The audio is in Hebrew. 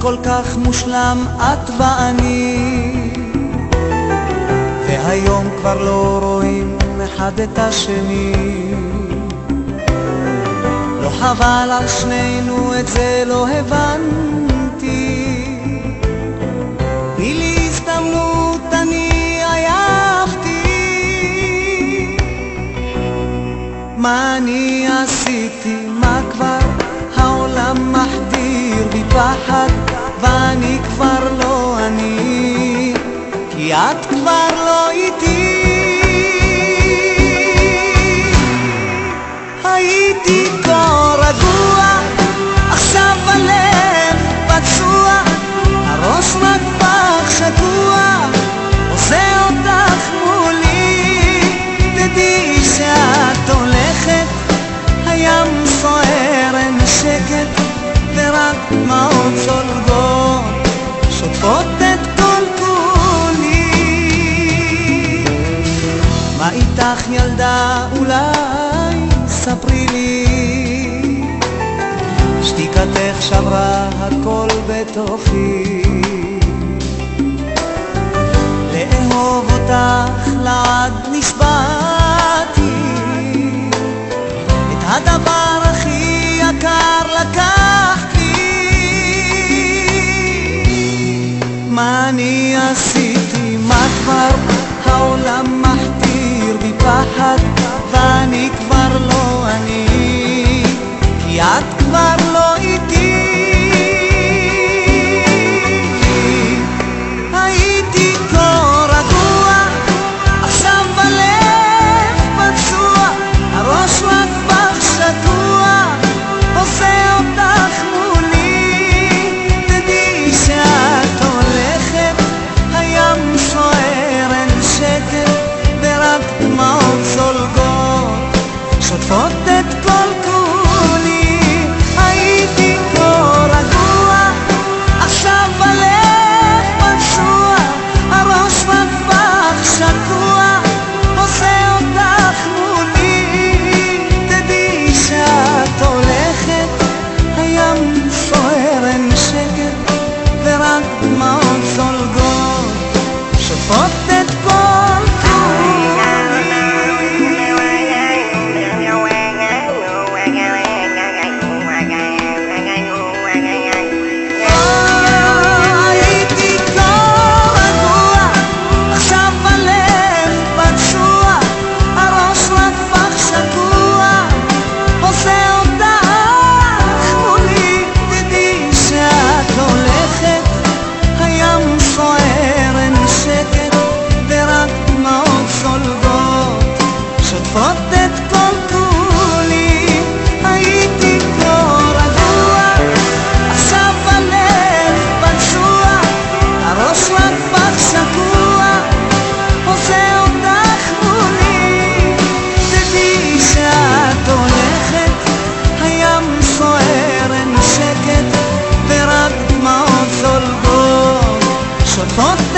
כל כך מושלם את ואני, והיום כבר לא רואים אחד את השני. לא חבל על שנינו, את זה לא הבנתי. תני לי הזדמנות, אני עייפתי. מה אני עשיתי, מה כבר העולם מחדיר בי פחד, ואני כבר לא אני, כי את כבר לא איתי. הייתי כה רגוע, עכשיו הלב פצוע, הראש מפח שקוע, עושה אותך מולי. תדעי שאת הולכת, הים סוער אין שקט, ורק דמעות זולגות שוטפות את כל כולי. מה איתך ילדה, אולי ספרי לי, שתיקתך שברה הכל בתוכי. לאהוב אותך לעד נשבעתי, את הדבר הכי יקר לקחת לי. מה אני עשיתי, מה כבר העולם מחדיר בי פחד, ואני כבר לא אני, כי את כבר לא איתי. הייתי כה רגוע, עכשיו הלב פצוע, הראש מפח שקוע, עושה אותך מולי. תדעי שאת הולכת, הים סוער אין שקט, ורק דמעות זולגות שוטפות את כל כולי. הייתי כה רגוע, עכשיו הלב פצוע, הראש מפח שקוע, עושה אותך מולי. תדעי שאת הולכת, הים סוער אין שקט, ורק דמעות זולגות שוטפות את כל כולי. שוטפות